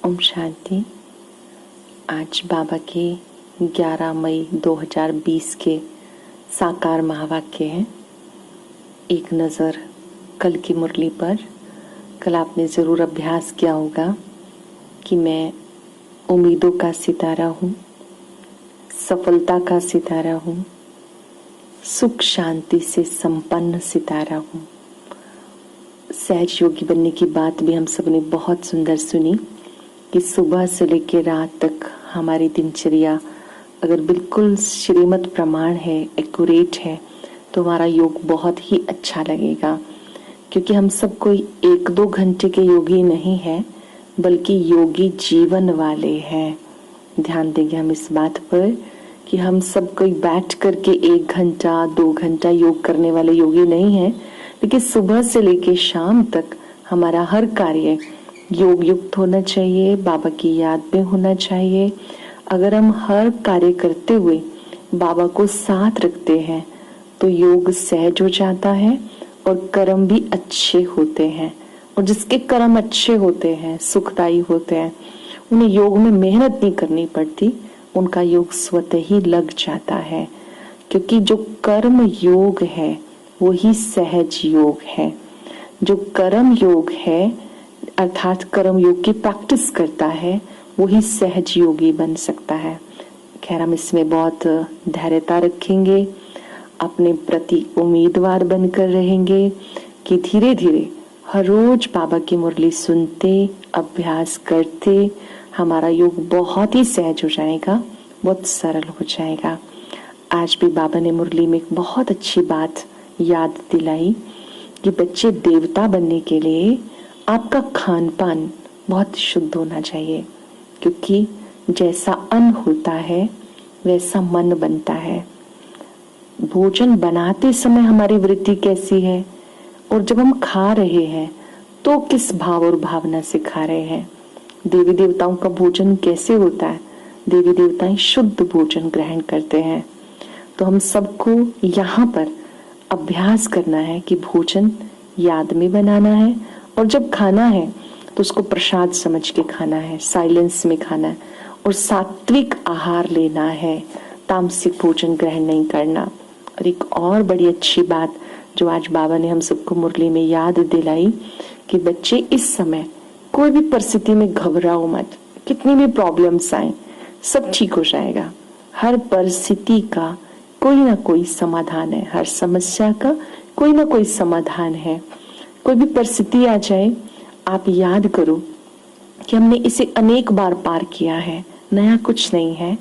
ओम शांति। आज बाबा के 11 मई 2020 के साकार महावाक्य हैं। एक नज़र कल की मुरली पर। कल आपने ज़रूर अभ्यास किया होगा कि मैं उम्मीदों का सितारा हूँ, सफलता का सितारा हूँ, सुख शांति से संपन्न सितारा हूँ। सहज योगी बनने की बात भी हम सब ने बहुत सुंदर सुनी कि सुबह से लेकर रात तक हमारी दिनचर्या अगर बिल्कुल श्रीमत प्रमाण है, एक्यूरेट है, तो हमारा योग बहुत ही अच्छा लगेगा। क्योंकि हम सब कोई 1-2 घंटे के योगी नहीं हैं, बल्कि योगी जीवन वाले हैं। ध्यान देंगे हम इस बात पर कि हम सब कोई बैठ करके 1 घंटा 2 घंटा योग करने वाले योगी नहीं हैं, लेकिन सुबह से लेकर शाम तक हमारा हर कार्य योग युक्त होना चाहिए, बाबा की याद में होना चाहिए। अगर हम हर कार्य करते हुए बाबा को साथ रखते हैं तो योग सहज हो जाता है और कर्म भी अच्छे होते हैं। और जिसके कर्म अच्छे होते हैं, सुखदायी होते हैं, उन्हें योग में मेहनत नहीं करनी पड़ती, उनका योग स्वतः ही लग जाता है। क्योंकि जो कर्म योग है वही सहज योग है। जो कर्म योग है अर्थात कर्म योग की प्रैक्टिस करता है वही सहज योगी बन सकता है। खैर, हम इसमें बहुत धैर्यता रखेंगे, अपने प्रति उम्मीदवार बनकर रहेंगे कि धीरे धीरे हर रोज बाबा की मुरली सुनते, अभ्यास करते हमारा योग बहुत ही सहज हो जाएगा, बहुत सरल हो जाएगा। आज भी बाबा ने मुरली में एक बहुत अच्छी बात याद दिलाई कि बच्चे देवता बनने के लिए आपका खान पान बहुत शुद्ध होना चाहिए। क्योंकि जैसा अन्न होता है वैसा मन बनता है। भोजन बनाते समय हमारी वृत्ति कैसी है और जब हम खा रहे हैं तो किस भाव और भावना से खा रहे हैं। देवी देवताओं का भोजन कैसे होता है? देवी देवताएं शुद्ध भोजन ग्रहण करते हैं। तो हम सबको यहाँ पर अभ्यास करना है कि भोजन याद में बनाना है और जब खाना है तो उसको प्रसाद समझ के खाना है, साइलेंस में खाना है और सात्विक आहार लेना है, तामसिक भोजन ग्रहण नहीं करना। और एक और बड़ी अच्छी बात जो आज बाबा ने हम सबको मुरली में याद दिलाई कि बच्चे इस समय कोई भी परिस्थिति में घबराओ मत। कितनी भी प्रॉब्लम्स आए सब ठीक हो जाएगा। हर परिस्थिति का कोई ना कोई समाधान है, हर समस्या का कोई ना कोई समाधान है। कोई भी परिस्थिति आ जाए, आप याद करो कि हमने इसे अनेक बार पार किया है, नया कुछ नहीं है,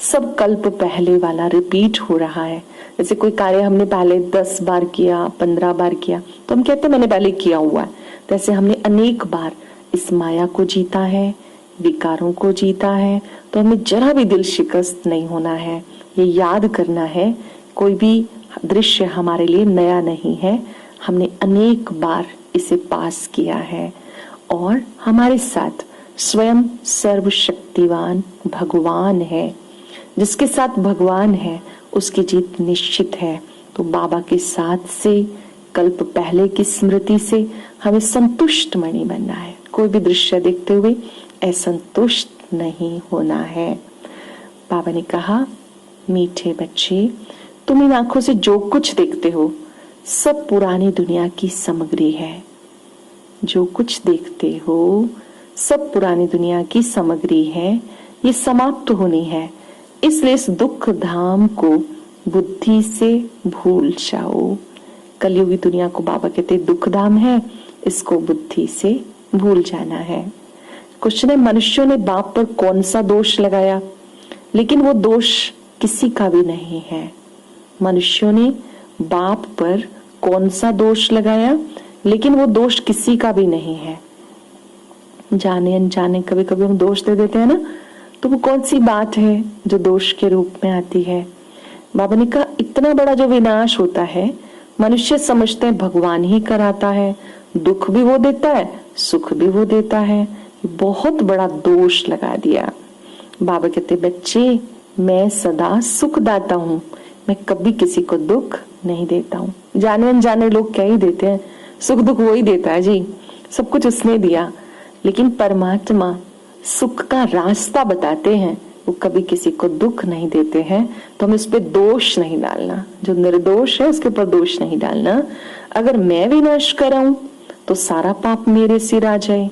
सब कल्प पहले वाला रिपीट हो रहा है। जैसे कोई कार्य हमने पहले 10 बार किया, 15 बार किया तो हम कहते हैं मैंने पहले किया हुआ है। जैसे हमने अनेक बार इस माया को जीता है, विकारों को जीता है, तो हमें जरा भी दिल शिकस्त नहीं होना है। ये याद करना है कोई भी दृश्य हमारे लिए नया नहीं है, हमने अनेक बार इसे पास किया है। और हमारे साथ स्वयं सर्वशक्तिवान भगवान है। जिसके साथ भगवान है उसकी जीत निश्चित है। तो बाबा के साथ से, कल्प पहले की स्मृति से हमें संतुष्ट मणि बनना है। कोई भी दृश्य देखते हुए असंतुष्ट नहीं होना है। बाबा ने कहा, मीठे बच्चे, तुम इन आंखों से जो कुछ देखते हो सब पुरानी दुनिया की सामग्री है। जो कुछ देखते हो सब पुरानी दुनिया की सामग्री है, ये समाप्त होनी है। इसलिए इस दुख धाम को बुद्धि से भूल जाओ। कलयुगी दुनिया को बाबा कहते दुख धाम है, इसको बुद्धि से भूल जाना है। कुछ ने मनुष्यों ने बाप पर कौन सा दोष लगाया, लेकिन वो दोष किसी का भी नहीं है। मनुष्यों ने बाप पर कौन सा दोष लगाया, लेकिन वो दोष किसी का भी नहीं है। जाने अनजाने कभी कभी हम दोष दे देते हैं ना, तो वो कौन सी बात है जो दोष के रूप में आती है। बाबा ने कहा, इतना बड़ा जो विनाश होता है मनुष्य समझते हैं भगवान ही कराता है, दुख भी वो देता है, सुख भी वो देता है। बहुत बड़ा दोष लगा दिया। बाबा कहते, बच्चे, मैं सदा सुखदाता हूँ, मैं कभी किसी को दुख नहीं देता हूँ। जाने अनजाने लोग क्या ही देते हैं, सुख दुख वो ही देता है जी, सब कुछ उसने दिया। लेकिन परमात्मा सुख का रास्ता बताते हैं, वो कभी किसी को दुख नहीं देते हैं। तो हमें उस पर दोष नहीं डालना, जो निर्दोष है उसके ऊपर दोष नहीं डालना। अगर मैं विनाश कराऊं तो सारा पाप मेरे सिर आ जाए,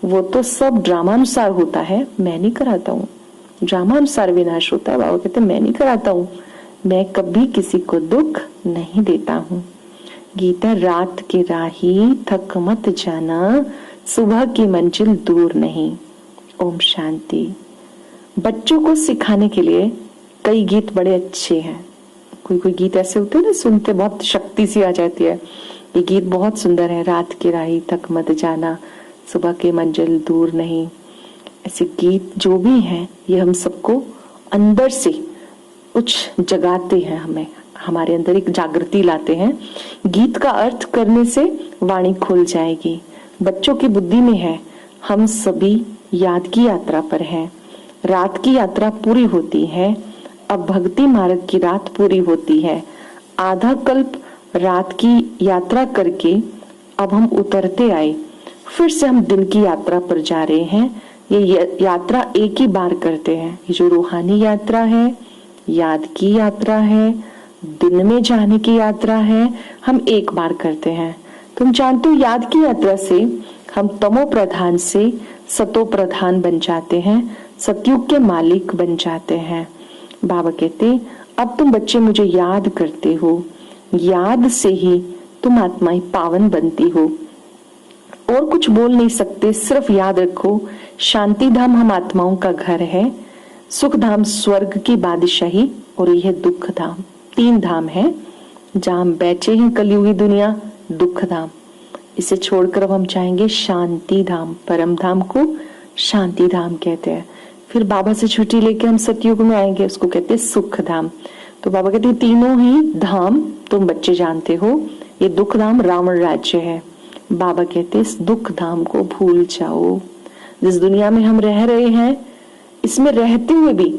वो तो सब ड्रामानुसार होता है, मैं नहीं कराता हूँ। ड्रामानुसार विनाश होता है, बाबा कहते मैं नहीं कराता हूँ, मैं कभी किसी को दुख नहीं देता हूँ। गीता रात की राही थक मत जाना, सुबह की मंजिल दूर नहीं। ओम शांति। बच्चों को सिखाने के लिए कई गीत बड़े अच्छे हैं। कोई कोई गीत ऐसे होते हैं ना, सुनते बहुत शक्ति सी आ जाती है। ये गीत बहुत सुंदर है, रात की राही थक मत जाना, सुबह की मंजिल दूर नहीं। ऐसे गीत जो भी हैं ये हम सबको अंदर से कुछ जगाते हैं, हमें हमारे अंदर एक जागृति लाते हैं। गीत का अर्थ करने से वाणी खुल जाएगी। बच्चों की बुद्धि में है हम सभी याद की यात्रा पर हैं, रात की यात्रा पूरी होती है, अब भक्ति मार्ग की रात पूरी होती है। आधा कल्प रात की यात्रा करके अब हम उतरते आए, फिर से हम दिन की यात्रा पर जा रहे हैं। ये यात्रा एक ही बार करते हैं। ये जो रूहानी यात्रा है, याद की यात्रा है, दिन में जाने की यात्रा है, हम एक बार करते हैं। तुम जानते हो याद की यात्रा से हम तमो प्रधान से सतो प्रधान बन जाते हैं, सतयुग के मालिक बन जाते हैं। बाबा कहते अब तुम बच्चे मुझे याद करते हो, याद से ही तुम आत्माएं पावन बनती हो। और कुछ बोल नहीं सकते, सिर्फ याद रखो शांति धाम हम आत्माओं का घर है, सुख धाम स्वर्ग की बादशाही, और यह दुख धाम। 3 धाम है जहां हम बैठे हैं कलयुगी दुनिया, दुख धाम। इसे छोड़कर अब हम चाहेंगे शांति धाम, परम धाम को शांति धाम कहते हैं। फिर बाबा से छुट्टी लेके हम सतयुग में आएंगे, उसको कहते हैं सुख धाम। तो बाबा कहते हैं तीनों ही धाम तुम बच्चे जानते हो। ये दुख धाम रावण राज्य है। बाबा कहते हैं इस दुख धाम को भूल जाओ। जिस दुनिया में हम रह रहे हैं, इसमें रहते हुए भी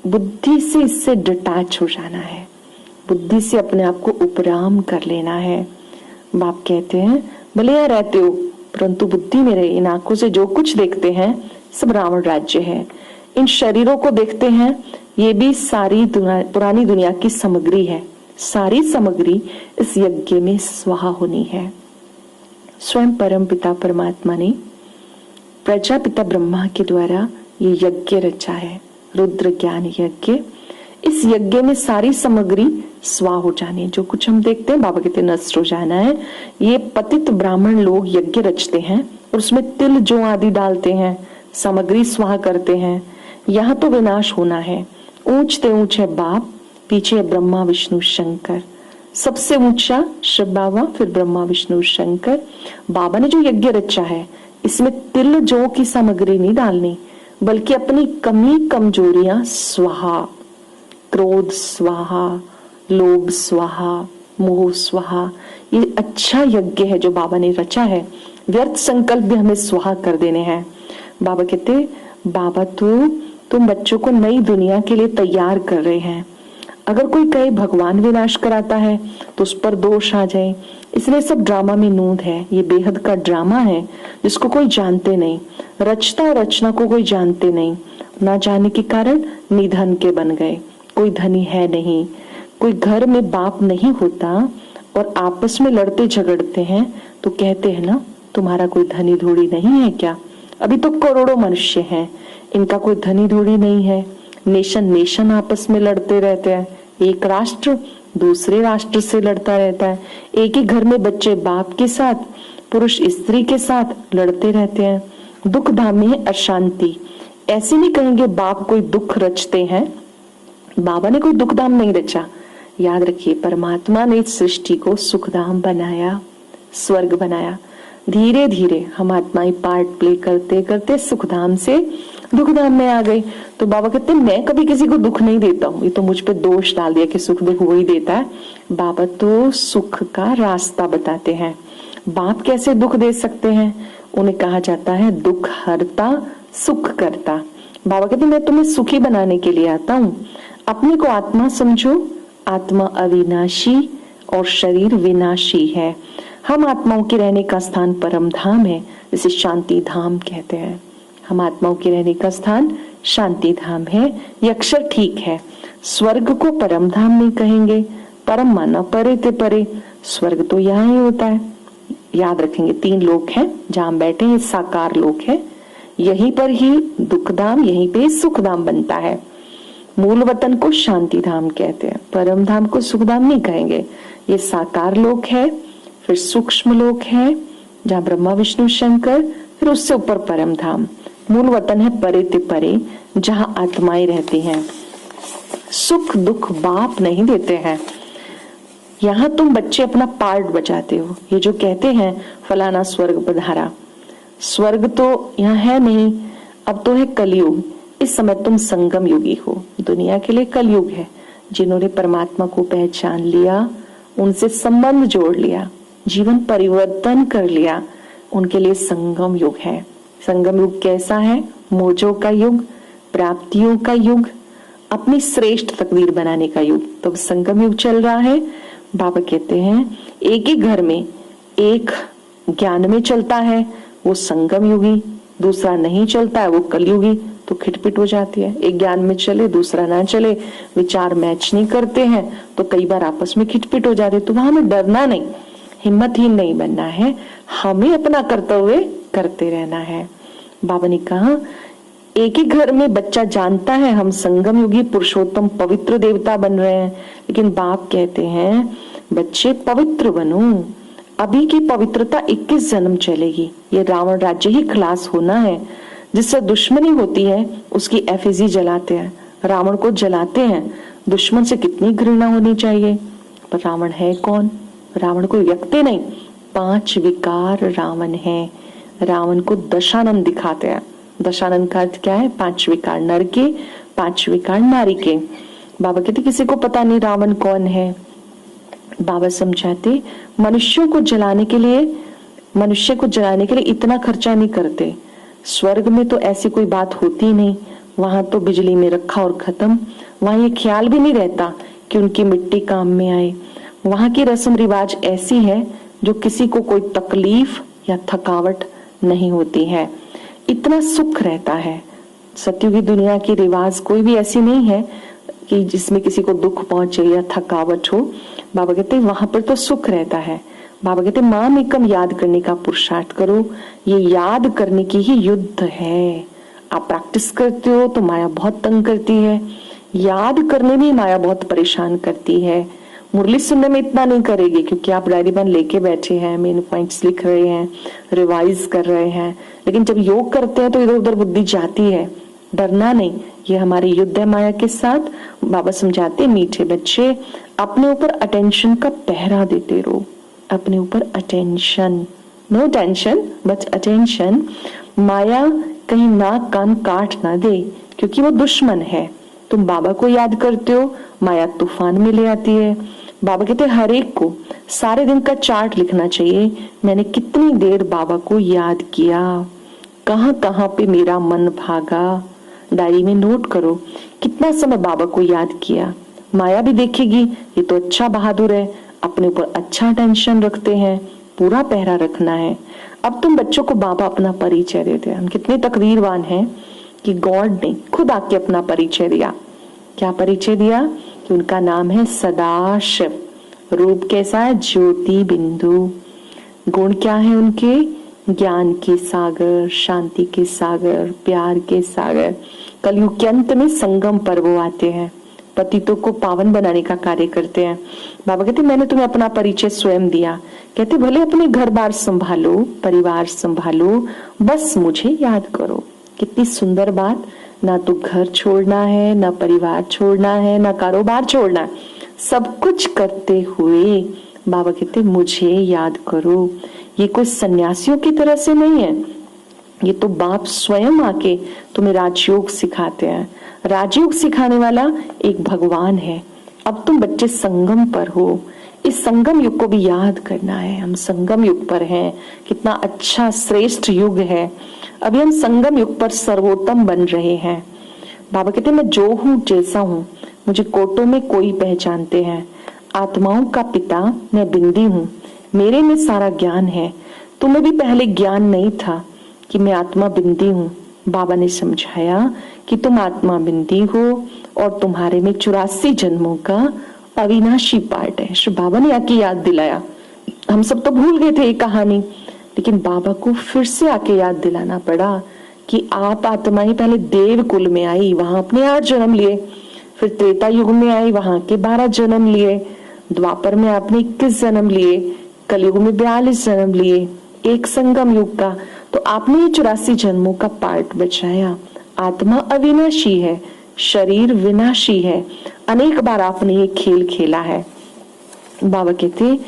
बुद्धि से इससे डिटैच हो जाना है, बुद्धि से अपने आप को उपराम कर लेना है। बाप कहते हैं भले यहाँ रहते हो परंतु बुद्धि में रहे। इन आंखों से जो कुछ देखते हैं सब रावण राज्य है। इन शरीरों को देखते हैं, ये भी सारी पुरानी दुनिया की सामग्री है। सारी सामग्री इस यज्ञ में स्वाहा होनी है। स्वयं परम पिता परमात्मा ने प्रजापिता ब्रह्मा के द्वारा ये यज्ञ रचा है, रुद्र ज्ञान यज्ञ। इस यज्ञ में सारी सामग्री स्वा हो जाने, जो कुछ हम देखते हैं बाबा कहते नष्ट हो जाना है। ये पतित ब्राह्मण लोग यज्ञ रचते हैं और उसमें तिल जो आदि डालते हैं, सामग्री स्वाहा करते हैं। यहाँ तो विनाश होना है। ऊंचते ऊंच है बाप, पीछे है ब्रह्मा विष्णु शंकर। सबसे ऊंचा शिव बाबा, फिर ब्रह्मा विष्णु शंकर। बाबा ने जो यज्ञ रचा है इसमें तिल जो की सामग्री नहीं डालनी, बल्कि अपनी कमी कमजोरियां स्वाहा, क्रोध स्वाहा, लोभ स्वाहा, मोह स्वाहा। ये अच्छा यज्ञ है जो बाबा ने रचा है। व्यर्थ संकल्प भी हमें स्वाहा कर देने हैं। बाबा कहते बाबा तुम बच्चों को नई दुनिया के लिए तैयार कर रहे हैं। अगर कोई कहे भगवान विनाश कराता है तो उस पर दोष आ जाए, इसलिए सब ड्रामा में नूंद है। ये बेहद का ड्रामा है जिसको कोई जानते नहीं, रचता और रचना को कोई जानते नहीं। ना जाने के कारण निधन के बन गए। कोई धनी है नहीं, कोई घर में बाप नहीं होता और आपस में लड़ते झगड़ते हैं तो कहते हैं ना तुम्हारा कोई धनी धूड़ी नहीं है क्या। अभी तो करोड़ों मनुष्य हैं, इनका कोई धनी धूड़ी नहीं है। नेशन आपस में लड़ते रहते हैं, एक राष्ट्र दूसरे राष्ट्र से लड़ता रहता है। एक ही घर में बच्चे बाप के साथ, पुरुष स्त्री के साथ लड़ते रहते हैं। दुख धाम में अशांति। ऐसे नहीं कहेंगे बाप कोई दुख रचते हैं, बाबा ने कोई दुख धाम नहीं रचा। याद रखिए परमात्मा ने इस सृष्टि को सुखधाम बनाया, स्वर्ग बनाया। धीरे धीरे हम आत्माएं पार्ट प्ले करते करते सुखधाम से दुखधाम में आ गई। तो बाबा कहते मैं कभी किसी को दुख नहीं देता हूँ। ये तो मुझ पे दोष डाल दिया कि सुख दुख वही देता है। बाबा तो सुख का रास्ता बताते हैं। बाप कैसे दुख दे सकते हैं? उन्हें कहा जाता है दुख हरता सुख करता। बाबा कहते मैं तुम्हें सुखी बनाने के लिए आता हूँ। अपने को आत्मा समझो, आत्मा अविनाशी और शरीर विनाशी है। हम आत्माओं के रहने का स्थान परम धाम है, जिसे शांति धाम कहते हैं। हम आत्माओं के रहने का स्थान शांति धाम है। ये अक्षर ठीक है। स्वर्ग को परम धाम नहीं कहेंगे, परम माना परे ते परे, स्वर्ग तो यहाँ ही होता है। याद रखेंगे 3 लोक हैं जहां बैठे हैं, साकार लोक है, यहीं पर ही दुख धाम, यहीं पे सुख धाम बनता है। मूल वतन को शांति धाम कहते हैं, परम धाम को सुख धाम नहीं कहेंगे। ये साकार लोक है, फिर सूक्ष्म लोक है जहां ब्रह्मा विष्णु शंकर, फिर उससे ऊपर परम धाम। मूल वतन है परे ते परे, जहां आत्माएं रहती हैं। सुख दुख बाप नहीं देते हैं। यहाँ तुम बच्चे अपना पार्ट बजाते हो। ये जो कहते हैं फलाना स्वर्ग पधारा, स्वर्ग तो यहाँ है नहीं, अब तो है कलयुग। इस समय तुम संगम युगी हो। दुनिया के लिए कलयुग है। जिन्होंने परमात्मा को पहचान लिया, उनसे संबंध जोड़ लिया, जीवन परिवर्तन कर लिया, उनके लिए संगम युग है। संगम युग कैसा है? मौजों का युग, प्राप्तियों का युग, अपनी श्रेष्ठ तकदीर बनाने का युग। तो संगम युग चल रहा है। बाबा कहते हैं एक ही घर में एक ज्ञान में चलता है वो संगम युगी, दूसरा नहीं चलता है वो कलयुगी, तो खिटपिट हो जाती है। एक ज्ञान में चले दूसरा ना चले, विचार मैच नहीं करते हैं तो कई बार आपस में खिटपिट हो जाते। तो वहां हमें डरना नहीं, हिम्मतहीन नहीं बनना है, हमें अपना कर्तव्य करते रहना है। बाबा ने कहा एक ही घर में बच्चा जानता है हम संगम युगी पुरुषोत्तम पवित्र देवता बन रहे हैं, लेकिन बाप कहते हैं बच्चे पवित्र बनो। अभी की पवित्रता 21 जन्म चलेगी। ये रावण राज्य ही खलास होना है। जिससे दुश्मनी होती है उसकी एफिजी जलाते हैं, रावण को जलाते हैं। दुश्मन से कितनी घृणा होनी चाहिए। पर रावण है कौन? रावण कोई व्यक्ति नहीं, 5 विकार रावण है। रावण को दशानन दिखाते हैं। दशानन का अर्थ क्या है? 5 विकार नर के, 5 विकार नारी के। बाबा कहते किसी को पता नहीं रावण कौन है। बाबा समझाते मनुष्य को जलाने के लिए इतना खर्चा नहीं करते। स्वर्ग में तो ऐसी कोई बात होती नहीं, वहां तो बिजली में रखा और खत्म। वहां ये ख्याल भी नहीं रहता कि उनकी मिट्टी काम में आए। वहां की रस्म रिवाज ऐसी है जो किसी को कोई तकलीफ या थकावट नहीं होती है, इतना सुख रहता है। सत्युगी दुनिया की रिवाज कोई भी ऐसी नहीं है कि जिसमें किसी को दुख पहुंचे या थकावट हो। बाबा कहते वहां पर तो सुख रहता है। बाबा कहते माम एकम याद करने का पुरुषार्थ करो। ये याद करने की ही युद्ध है। आप प्रैक्टिस करते हो तो माया बहुत तंग करती है, याद करने में माया बहुत परेशान करती है। मुरली सुनने में इतना नहीं करेगी क्योंकि आप डायरी पेन लेके बैठे हैं, मेन पॉइंट्स लिख रहे हैं, रिवाइज कर रहे हैं। लेकिन जब योग करते हैं तो इधर उधर बुद्धि जाती है। डरना नहीं, ये हमारी युद्ध है माया के साथ। बाबा समझाते मीठे बच्चे अपने ऊपर अटेंशन का पहरा देते रहो। अपने ऊपर attention, no tension but attention. माया कहीं नाक कान काट ना दे क्योंकि वो दुश्मन है। तुम बाबा को याद करते हो, माया तूफान में ले आती है। बाबा कहते हर एक को सारे दिन का चार्ट लिखना चाहिए। मैंने कितनी देर बाबा को याद किया, कहां कहां पे मेरा मन भागा। डायरी में नोट करो कितना समय बाबा को याद किया। माया भी देखेगी ये तो अच्छा बहादुर है, अपने ऊपर अच्छा टेंशन रखते हैं, पूरा पहरा रखना है। अब तुम बच्चों को बाबा अपना परिचय देते हैं। हम कितने तकदीरवान हैं कि गॉड ने खुद आके अपना परिचय दिया। क्या परिचय दिया? कि उनका नाम है सदाशिव। रूप कैसा है? ज्योति बिंदु। गुण क्या है उनके? ज्ञान के सागर, शांति के सागर, प्यार के सागर। कलयुग के अंत में संगम पर्व आते हैं, पतितों को पावन बनाने का कार्य करते हैं। बाबा कहते मैंने तुम्हें अपना परिचय स्वयं दिया। कहते भले अपने घर बार संभालो, परिवार संभालो, बस मुझे याद करो। कितनी सुंदर बात। ना तो घर छोड़ना है, ना परिवार छोड़ना है, ना कारोबार छोड़ना है। सब कुछ करते हुए बाबा कहते मुझे याद करो। ये कोई सन्यासियों की तरह से नहीं है, ये तो बाप स्वयं आके तुम्हें राजयोग सिखाते हैं। राजयोग सिखाने वाला एक भगवान है। अब तुम बच्चे संगम पर हो, इस संगम युग को भी याद करना है। हम संगम युग पर हैं, कितना अच्छा श्रेष्ठ युग है। अभी हम संगम युग पर सर्वोत्तम बन रहे हैं। बाबा कहते मैं जो हूं जैसा हूं, मुझे कोटों में कोई पहचानते हैं। आत्माओं का पिता मैं बिंदी हूं, मेरे में सारा ज्ञान है। तुम्हें भी पहले ज्ञान नहीं था कि मैं आत्मा बिंदी हूं, बाबा ने समझाया कि तुम आत्मा बिंदी हो और तुम्हारे में 84 जन्मों का अविनाशी पार्ट है। श्री बाबा ने आके याद दिलाया। हम सब तो भूल गए थे ये कहानी, लेकिन बाबा को फिर से आके याद दिलाना पड़ा कि आप आत्माएं पहले देव कुल में आई, वहां अपने 8 जन्म लिए, फिर त्रेता युग में आई, वहां के 12 जन्म लिए, द्वापर में आपने 21 जन्म लिए, कलयुग में 42 जन्म लिए, एक संगम युग का। तो आपने 84 जन्मों का पार्ट बचाया। आत्मा अविनाशी है, शरीर विनाशी है। अनेक बार आपने ये खेल खेला है। बाबा कहते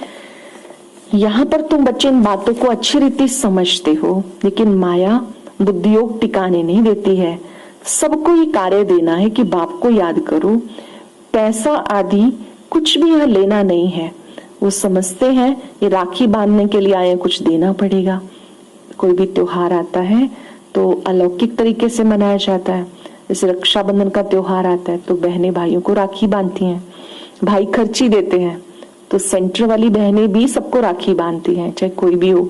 यहाँ पर तुम बच्चे इन बातों को अच्छी रीति समझते हो, लेकिन माया बुद्धियोग टिकाने नहीं देती है। सबको ये कार्य देना है कि बाप को याद करो, पैसा आदि कुछ भी यहाँ लेना नहीं है। वो समझते हैं ये राखी बांधने के लिए आए, कुछ देना पड़ेगा। कोई भी त्योहार आता है तो अलौकिक तरीके से मनाया जाता है। जैसे रक्षाबंधन का त्योहार आता है तो बहनें भाइयों को राखी बांधती हैं, भाई खर्ची देते हैं, तो सेंटर वाली बहनें भी सबको राखी बांधती हैं, चाहे कोई भी हो।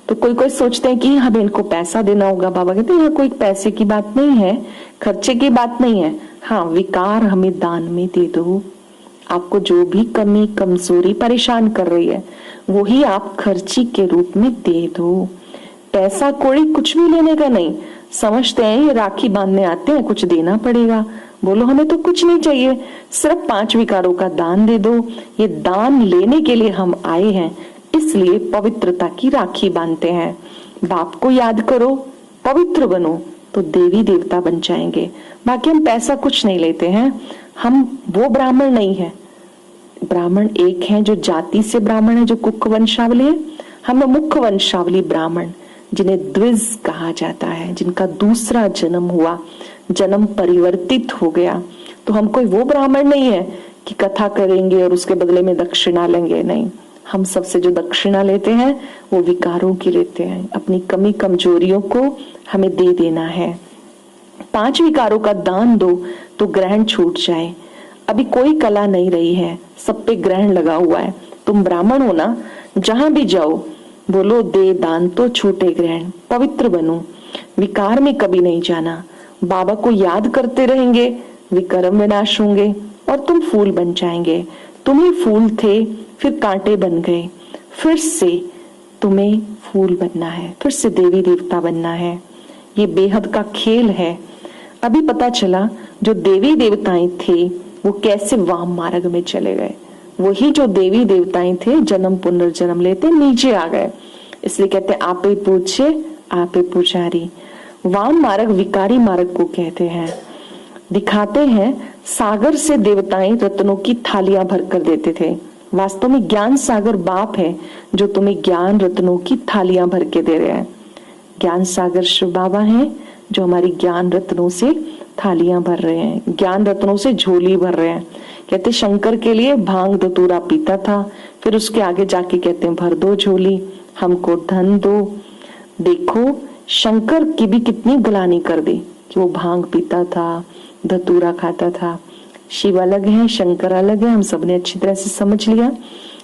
तो कोई सोचते हैं कि हमें इनको पैसा देना होगा। बाबा कहते हैं यहाँ कोई पैसे की बात नहीं है, खर्चे की बात नहीं है। हाँ, विकार हमें दान में दे दो। आपको जो भी कमी कमजोरी परेशान कर रही है वही आप खर्ची के रूप में दे दो। पैसा कौड़ी कुछ भी लेने का नहीं। समझते हैं ये राखी बांधने आते हैं, कुछ देना पड़ेगा। बोलो हमें तो कुछ नहीं चाहिए, सिर्फ 5 विकारों का दान दे दो। ये दान लेने के लिए हम आए हैं, इसलिए पवित्रता की राखी बांधते हैं। बाप को याद करो, पवित्र बनो तो देवी देवता बन जाएंगे। बाकी हम पैसा कुछ नहीं लेते हैं। हम वो ब्राह्मण नहीं है। ब्राह्मण एक है जो जाति से ब्राह्मण है, जो कुक वंशावली है। हम मुख्य वंशावली ब्राह्मण, जिन्हें द्विज कहा जाता है, जिनका दूसरा जन्म हुआ, जन्म परिवर्तित हो गया। तो हम कोई वो ब्राह्मण नहीं है कि कथा करेंगे और उसके बदले में दक्षिणा लेंगे। नहीं, हम सबसे जो दक्षिणा लेते हैं वो विकारों की लेते हैं। अपनी कमी कमजोरियों को हमें दे देना है। 5 विकारों का दान दो तो ग्रहण छूट जाए। अभी कोई कला नहीं रही है, सब पे ग्रहण लगा हुआ है। तुम ब्राह्मण हो ना, जहां भी जाओ बोलो दे दान तो छूटे ग्रहण। पवित्र बनो, विकार में कभी नहीं जाना। बाबा को याद करते रहेंगे, विकर्म विनाश होंगे और तुम फूल बन जाएंगे। तुम ही फूल थे, फिर कांटे बन गए, फिर से तुम्हें फूल बनना है, फिर से देवी देवता बनना है। ये बेहद का खेल है। अभी पता चला जो देवी देवताएं थे वो कैसे वाम मार्ग में चले गए। वही जो देवी देवताएं थे जन्म पुनर्जन्म लेते नीचे आ गए। इसलिए कहते हैं आपे पूज्य आपे पुजारी। वाम मार्ग विकारी मार्ग को कहते हैं। दिखाते हैं सागर से देवताएं रत्नों की थालियां भर कर देते थे। वास्तव में ज्ञान सागर बाप है जो तुम्हें ज्ञान रत्नों की थालियां भर के दे रहे हैं। ज्ञान सागर शिव बाबा हैं जो हमारी ज्ञान रत्नों से थालियां भर रहे हैं, ज्ञान रत्नों से झोली भर रहे हैं। कहते शंकर के लिए भांग धतूरा पीता था, फिर उसके आगे जाके कहते हैं भर दो झोली, हमको धन दो। देखो शंकर की भी कितनी गुलामी कर दी कि वो भांग पीता था, धतूरा खाता था। शिव अलग है, शंकर अलग है, हम सबने अच्छी तरह से समझ लिया।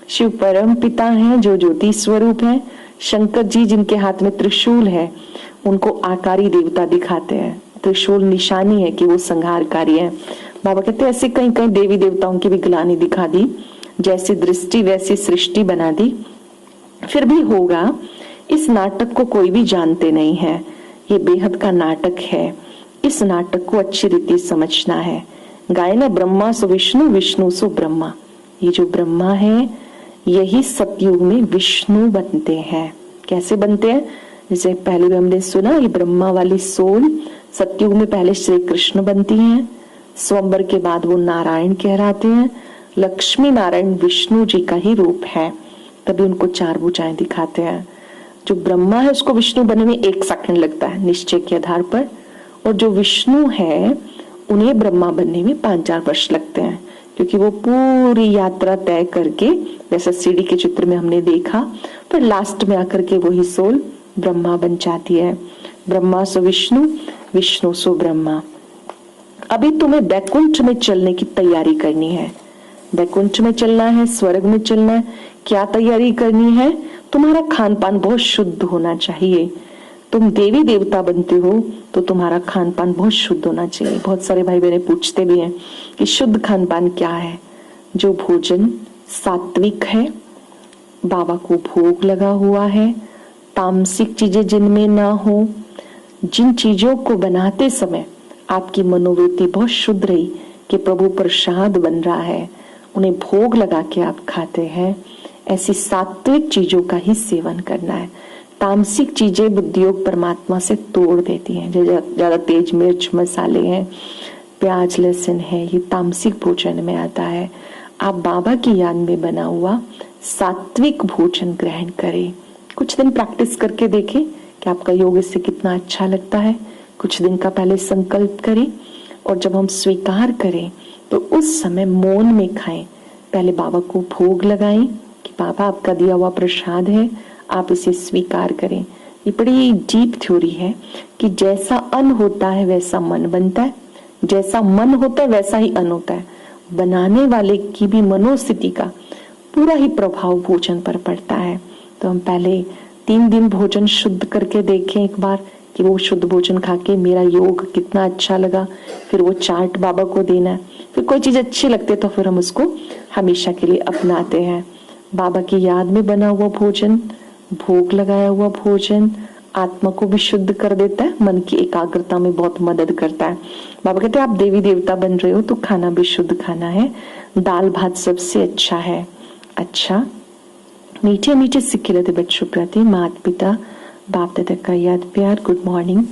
शिव परम पिता हैं जो ज्योति स्वरूप है। शंकर जी जिनके हाथ में त्रिशूल है उनको आकारी देवता दिखाते हैं। त्रिशूल निशानी है कि वो संहारकारी है। बाबा कहते हैं ऐसे कहीं कहीं देवी देवताओं की भी ग्लानि दिखा दी, जैसी दृष्टि वैसी सृष्टि बना दी। फिर भी होगा, इस नाटक को कोई भी जानते नहीं है। ये बेहद का नाटक है। इस नाटक को अच्छी रीति समझना है। गाय ना ब्रह्मा सो विष्णु, विष्णु सो ब्रह्मा। ये जो ब्रह्मा है यही सतयुग में विष्णु बनते हैं। कैसे बनते हैं? जैसे पहले भी हमने सुना, ये ब्रह्मा वाली सोल सतयुग में पहले श्री कृष्ण बनती हैं, स्वयंवर के बाद वो नारायण कहलाते हैं। लक्ष्मी नारायण विष्णु जी का ही रूप है, तभी उनको 4 भुजाएं दिखाते हैं। जो ब्रह्मा है उसको विष्णु बनने में 1 सेकंड लगता है निश्चय के आधार पर, और जो विष्णु है उन्हें ब्रह्मा बनने में 5-4 वर्ष लगते हैं, क्योंकि वो पूरी यात्रा तय करके, जैसा सीढ़ी के चित्र में हमने देखा, पर लास्ट में आकर के वही सोल ब्रह्मा बन जाती है। ब्रह्मा सो विष्णु, विष्णु सो ब्रह्मा। अभी तुम्हें बैकुंठ में चलने की तैयारी करनी है। बैकुंठ में चलना है, स्वर्ग में चलना है। क्या तैयारी करनी है? तुम्हारा खान पान बहुत शुद्ध होना चाहिए। तुम देवी देवता बनते हो तो तुम्हारा खान पान बहुत शुद्ध होना चाहिए। बहुत सारे भाई बहन पूछते भी हैं कि शुद्ध खान पान क्या है। जो भोजन सात्विक है, बाबा को भोग लगा हुआ है, तामसिक चीजें जिनमें ना हो, जिन चीजों को बनाते समय आपकी मनोवृत्ति बहुत शुद्ध रही कि प्रभु प्रसाद बन रहा है, उन्हें भोग लगा के आप खाते हैं, ऐसी सात्विक चीजों का ही सेवन करना है। तामसिक चीजें बुद्धियोग परमात्मा से तोड़ देती हैं। ज्यादा तेज मिर्च मसाले हैं, प्याज लहसुन है, ये तामसिक भोजन में आता है। आप बाबा की याद में बना हुआ सात्विक भोजन ग्रहण करें। कुछ दिन प्रैक्टिस करके देखें कि आपका योग इससे कितना अच्छा लगता है। कुछ दिन का पहले संकल्प करें और जब हम स्वीकार करें तो उस समय मौन में खाएं। पहले बाबा को भोग लगाएं कि बाबा आपका दिया हुआ प्रसाद है, आप इसे स्वीकार करें। ये बड़ी डीप थ्योरी है कि जैसा अन्न होता है वैसा मन बनता है, जैसा मन होता है वैसा ही अन्न होता है। बनाने वाले की भी मनोस्थिति का पूरा ही प्रभाव भोजन पर पड़ता है। तो हम पहले 3 दिन भोजन शुद्ध करके देखें एक बार कि वो शुद्ध भोजन खा के मेरा योग कितना अच्छा लगा। फिर वो चार्ट बाबा को देना है। फिर कोई चीज अच्छी लगती है तो फिर हम उसको हमेशा के लिए अपनाते हैं। बाबा की याद में बना हुआ भोजन, भोग लगाया हुआ भोजन आत्मा को भी शुद्ध कर देता है, मन की एकाग्रता में बहुत मदद करता है। बाबा कहते हैं आप देवी देवता बन रहे हो तो खाना भी शुद्ध खाना है। दाल भात सबसे अच्छा है। अच्छा, मीठे मीठे सिक्के लेते बच्चों प्रति माता पिता बाप दादा का याद प्यार। Good morning.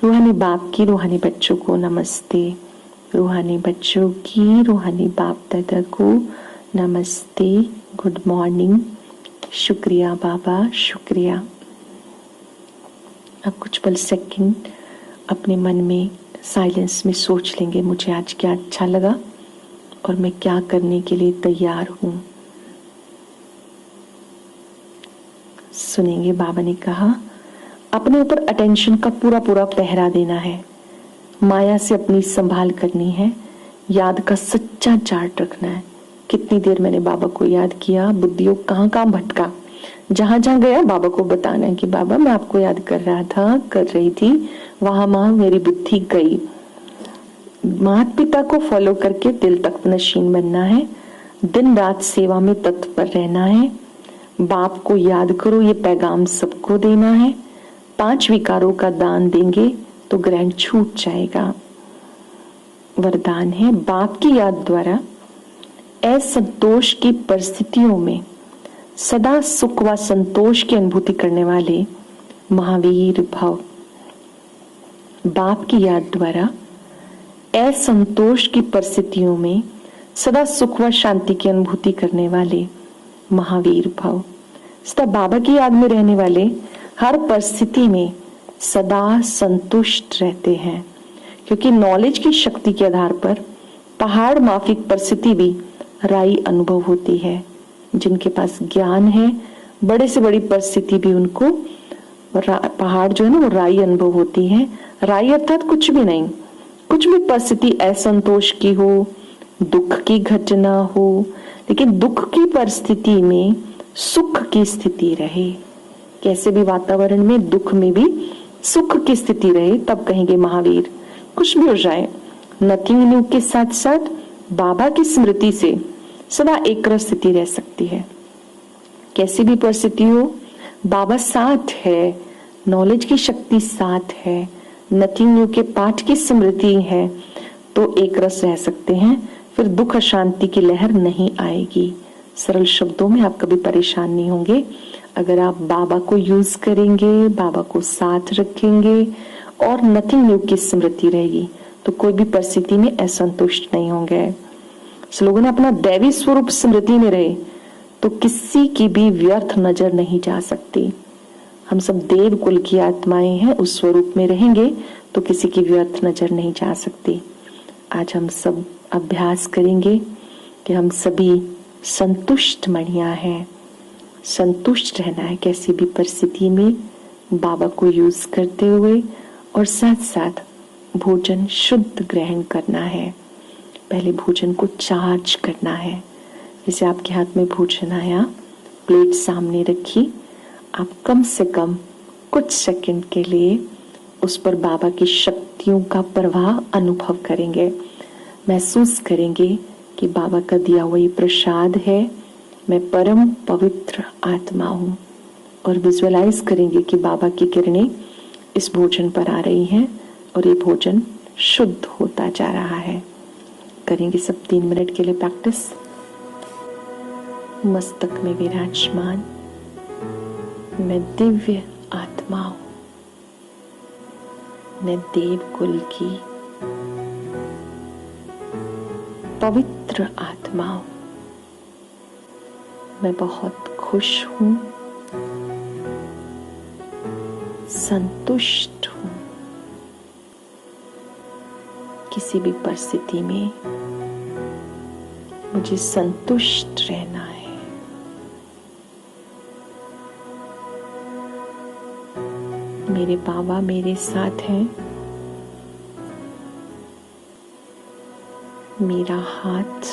रूहानी बाप की रूहानी बच्चों को नमस्ते। रूहानी बच्चों की रूहानी बाप दादा को नमस्ते। Good morning. शुक्रिया बाबा, शुक्रिया। अब कुछ पल सेकंड अपने मन में साइलेंस में सोच लेंगे मुझे आज क्या अच्छा लगा और मैं क्या करने के लिए तैयार हूं। सुनेंगे बाबा ने कहा अपने ऊपर अटेंशन का पूरा पूरा पहरा देना है, माया से अपनी संभाल करनी है, याद का सच्चा चार्ट रखना है। कितनी देर मैंने बाबा को याद किया, बुद्धियोग कहाँ कहाँ भटका, जहां जहां गया बाबा को बताना है कि बाबा मैं आपको याद कर रहा था, कर रही थी, वहां मेरी बुद्धि गई। माता पिता को फॉलो करके दिल तक नशीन बनना है, दिन रात सेवा में तत्पर रहना है, बाप को याद करो ये पैगाम सबको देना है। 5 विकारों का दान देंगे तो ग्रहण छूट जाएगा। वरदान है बाप की याद द्वारा असंतोष की परिस्थितियों में सदा सुख व संतोष की अनुभूति करने वाले महावीर भव। बाप की याद द्वारा असंतोष की परिस्थितियों में सदा सुख व शांति की अनुभूति करने वाले महावीर भव। सदा बाबा की याद में रहने वाले हर परिस्थिति में सदा संतुष्ट रहते हैं, क्योंकि नॉलेज की शक्ति के आधार पर पहाड़ माफिक परिस्थिति भी राई अनुभव होती है। जिनके पास ज्ञान है बड़े से बड़ी परिस्थिति भी उनको पहाड़ जो है ना वो राई अनुभव होती है। राई अर्थात कुछ भी नहीं, कुछ भी परिस्थिति असंतोष की हो, दुख की घटना हो, लेकिन दुख की परिस्थिति में सुख की स्थिति रहे। कैसे भी वातावरण में दुख में भी सुख की स्थिति रहे तब कहेंगे महावीर। कुछ भी हो जाए, नथिंग न्यू के साथ साथ बाबा की स्मृति से सदा एक स्थिति रह सकती है। कैसी भी परिस्थिति हो बाबा साथ है, नॉलेज की शक्ति साथ है, नथिंग न्यू के पाठ की स्मृति है तो एक रस रह सकते हैं। फिर दुख अशांति की लहर नहीं आएगी। सरल शब्दों में आप कभी परेशान नहीं होंगे अगर आप बाबा को यूज करेंगे, बाबा को साथ रखेंगे और नथिंग न्यू की स्मृति रहेगी तो कोई भी परिस्थिति में असंतुष्ट नहीं होंगे। लोगों ने अपना दैवी स्वरूप स्मृति में रहे तो किसी की भी व्यर्थ नजर नहीं जा सकती। हम सब देव कुल की आत्माएं हैं, उस स्वरूप में रहेंगे तो किसी की व्यर्थ नजर नहीं जा सकती। आज हम सब अभ्यास करेंगे कि हम सभी संतुष्ट मणिया हैं। संतुष्ट रहना है कैसी भी परिस्थिति में बाबा को यूज करते हुए और साथ साथ भोजन शुद्ध ग्रहण करना है। पहले भोजन को चार्ज करना है। जैसे आपके हाथ में भोजन आया, प्लेट सामने रखी, आप कम से कम कुछ सेकंड के लिए उस पर बाबा की शक्तियों का प्रवाह अनुभव करेंगे। महसूस करेंगे कि बाबा का दिया हुआ ये प्रसाद है, मैं परम पवित्र आत्मा हूँ। और विजुअलाइज करेंगे कि बाबा की किरणें इस भोजन पर आ रही हैं और ये भोजन शुद्ध होता जा रहा है। करेंगे सब 3 मिनट के लिए प्रैक्टिस। मस्तक में विराजमान मैं दिव्य आत्मा हूं, मैं देवकुल की पवित्र आत्मा हूं। मैं बहुत खुश हूं, संतुष्ट हूं। किसी भी परिस्थिति में मुझे संतुष्ट रहना है। मेरे बाबा मेरे साथ हैं। मेरा हाथ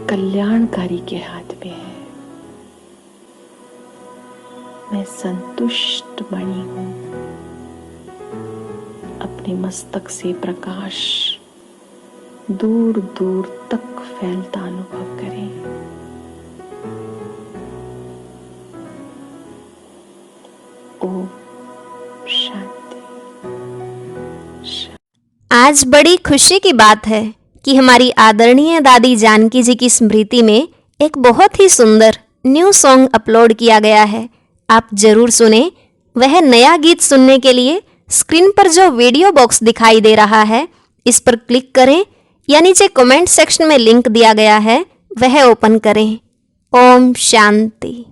कल्याणकारी के हाथ में है। मैं संतुष्ट मणि हूं। अपने मस्तक से प्रकाश दूर दूर तक फैलता अनुभव करें। ओम शांति। आज बड़ी खुशी की बात है कि हमारी आदरणीय दादी जानकी जी की स्मृति में एक बहुत ही सुंदर न्यू सॉन्ग अपलोड किया गया है। आप जरूर सुने। वह नया गीत सुनने के लिए स्क्रीन पर जो वीडियो बॉक्स दिखाई दे रहा है, इस पर क्लिक करें या नीचे कमेंट सेक्शन में लिंक दिया गया है, वह ओपन करें। ओम शांति।